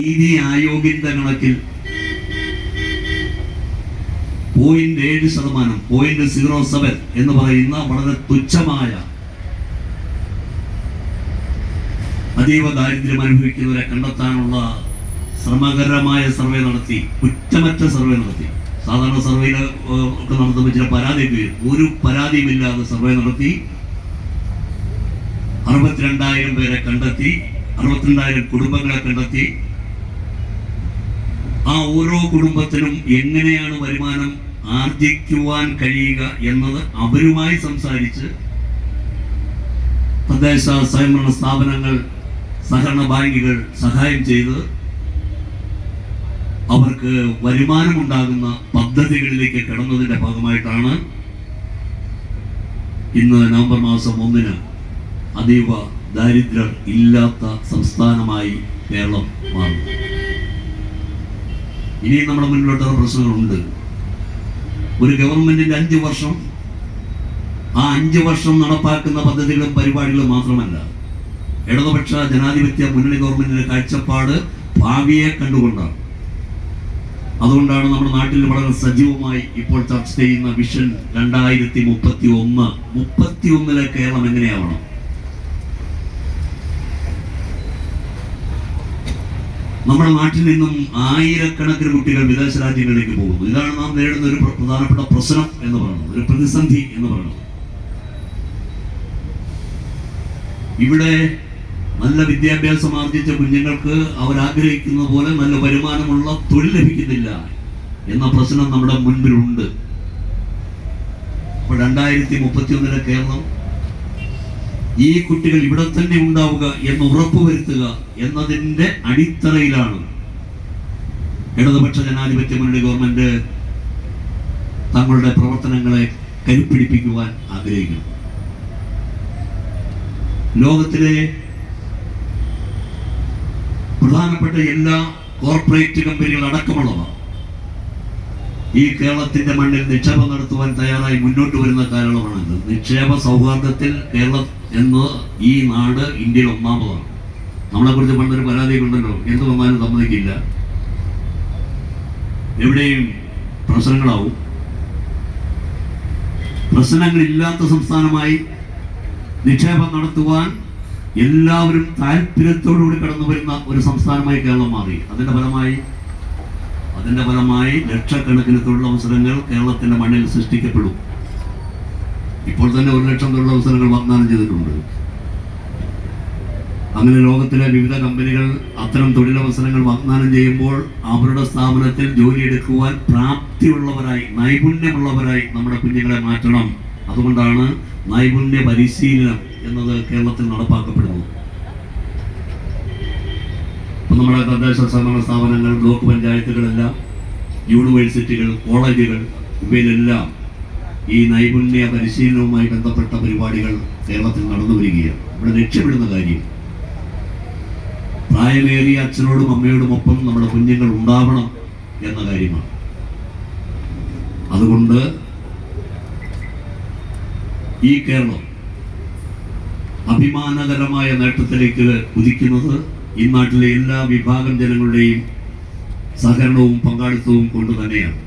നീതി ആയോഗിന്റെ കണക്കിൽ 0.7%, 0.07 എന്ന് പറയുന്ന വളരെ തുച്ഛമായ അതീവ ദാരിദ്ര്യം അനുഭവിക്കുന്നവരെ കണ്ടെത്താനുള്ള ശ്രമകരമായ സർവേ നടത്തി, കുറ്റമറ്റ സർവേ നടത്തി. സാധാരണ സർവേയിൽ ഒക്കെ നടത്തുമ്പോൾ ചില പരാതിയൊക്കെ വരും. ഒരു പരാതിയുമില്ലാതെ സർവേ നടത്തി 62,000 പേരെ കണ്ടെത്തി, 62,000 കുടുംബങ്ങളെ കണ്ടെത്തി. ആ ഓരോ കുടുംബത്തിനും എങ്ങനെയാണ് വരുമാനം ആർജിക്കുവാൻ കഴിയുക എന്നത് അവരുമായി സംസാരിച്ച് തദ്ദേശ സ്വയംഭരണ സ്ഥാപനങ്ങൾ, സഹകരണ ബാങ്കുകൾ സഹായം ചെയ്ത് അവർക്ക് വരുമാനമുണ്ടാകുന്ന പദ്ധതികളിലേക്ക് കടന്നതിന്റെ ഭാഗമായിട്ടാണ് ഇന്ന് നവംബർ മാസം 1 അതീവ ദാരിദ്ര്യർ ഇല്ലാത്ത സംസ്ഥാനമായി കേരളം മാറുന്നു. ഇനിയും നമ്മുടെ മുന്നിലോട്ടുള്ള പ്രശ്നങ്ങളുണ്ട്. ഒരു ഗവൺമെന്റിന്റെ 5 വർഷം, ആ 5 വർഷം നടപ്പാക്കുന്ന പദ്ധതികളും പരിപാടികളും മാത്രമല്ല, ഇടതുപക്ഷ ജനാധിപത്യ മുന്നണി ഗവൺമെന്റിന്റെ കാഴ്ചപ്പാട് ഭാവിയെ കണ്ടുകൊണ്ടാണ്. അതുകൊണ്ടാണ് നമ്മുടെ നാട്ടിൽ വളരെ സജീവമായി ഇപ്പോൾ ചർച്ച ചെയ്യുന്ന വിഷൻ 2031 കേരളം എങ്ങനെയാവണം. നമ്മുടെ നാട്ടിൽ നിന്നും ആയിരക്കണക്കിന് കുട്ടികൾ വിദേശ രാജ്യങ്ങളിലേക്ക് പോകുന്നു. ഇതാണ് നാം നേരിടുന്ന ഒരു പ്രധാനപ്പെട്ട പ്രശ്നം എന്ന് പറയുന്നത്, ഒരു പ്രതിസന്ധി എന്ന് പറയുന്നത്. ഇവിടെ നല്ല വിദ്യാഭ്യാസം ആർജിച്ച കുഞ്ഞുങ്ങൾക്ക് അവരാഗ്രഹിക്കുന്ന പോലെ നല്ല വരുമാനമുള്ള തൊഴിൽ ലഭിക്കുന്നില്ല എന്ന പ്രശ്നം നമ്മുടെ മുൻപിലുണ്ട്. അപ്പോൾ 2031 കേരളം ഈ കുട്ടികൾ ഇവിടെ തന്നെ ഉണ്ടാവുക എന്ന് ഉറപ്പുവരുത്തുക എന്നതിൻ്റെ അടിത്തറയിലാണ് ഇടതുപക്ഷ ജനാധിപത്യ മുന്നണി ഗവൺമെന്റ് തങ്ങളുടെ പ്രവർത്തനങ്ങളെ കരുപ്പിടിപ്പിക്കുവാൻ ആഗ്രഹിക്കുന്നു. ലോകത്തിലെ പ്രധാനപ്പെട്ട എല്ലാ കോർപ്പറേറ്റ് കമ്പനികൾ അടക്കമുള്ളവ ഈ കേരളത്തിന്റെ മണ്ണിൽ നിക്ഷേപം നടത്തുവാൻ തയ്യാറായി മുന്നോട്ട് വരുന്ന കാലമാണിത്. നിക്ഷേപ സൗഹാർദ്ദത്തിൽ കേരളം എന്ന ഈ നാട് ഇന്ത്യയിൽ ഒന്നാമതാണ്. നമ്മളെക്കുറിച്ച് പണ്ടൊരു പരാതിയൊക്കെ ഉണ്ടല്ലോ, എന്ത് വന്നാലും സമ്മതിക്കില്ല, എവിടെയും പ്രശ്നങ്ങളാവും. പ്രശ്നങ്ങളില്ലാത്ത സംസ്ഥാനമായി നിക്ഷേപം നടത്തുവാൻ എല്ലാവരും താല്പര്യത്തോടുകൂടി കടന്നു വരുന്ന ഒരു സംസ്ഥാനമായി കേരളം മാറി. അതിന്റെ ഫലമായി ലക്ഷക്കണക്കിന് തൊഴിലവസരങ്ങൾ കേരളത്തിന്റെ മണ്ണിൽ സൃഷ്ടിക്കപ്പെടും. ഇപ്പോൾ തന്നെ 1,00,000 തൊഴിലവസരങ്ങൾ വാഗ്ദാനം ചെയ്തിട്ടുണ്ട്. അങ്ങനെ ലോകത്തിലെ വിവിധ കമ്പനികൾ അത്തരം തൊഴിലവസരങ്ങൾ വാഗ്ദാനം ചെയ്യുമ്പോൾ അവരുടെ സ്ഥാപനത്തിൽ ജോലിയെടുക്കുവാൻ പ്രാപ്തിയുള്ളവരായി, നൈപുണ്യമുള്ളവരായി നമ്മുടെ കുഞ്ഞുങ്ങളെ മാറ്റണം. അതുകൊണ്ടാണ് നൈപുണ്യ പരിശീലനം എന്നത് കേരളത്തിൽ നടപ്പാക്കപ്പെടുന്നത്. നമ്മുടെ തദ്ദേശ സ്വയംഭരണ സ്ഥാപനങ്ങൾ, ബ്ലോക്ക് പഞ്ചായത്തുകളെല്ലാം, യൂണിവേഴ്സിറ്റികൾ, കോളേജുകൾ, ഇവയിലെല്ലാം ഈ നൈപുണ്യ പരിശീലനവുമായി ബന്ധപ്പെട്ട പരിപാടികൾ കേരളത്തിൽ നടന്നു വരികയാണ്. ഇവിടെ ലക്ഷ്യമിടുന്ന കാര്യം പ്രായമേറിയ അച്ഛനോടും അമ്മയോടുമൊപ്പം നമ്മുടെ കുഞ്ഞുങ്ങൾ ഉണ്ടാവണം എന്ന കാര്യമാണ്. അതുകൊണ്ട് ഈ കേരളം അഭിമാനകരമായ നേട്ടത്തിലേക്ക് കുതിക്കുന്നത് ഈ നാട്ടിലെ എല്ലാ വിഭാഗം ജനങ്ങളുടെയും സഹകരണവും പങ്കാളിത്തവും കൊണ്ട് തന്നെയാണ്.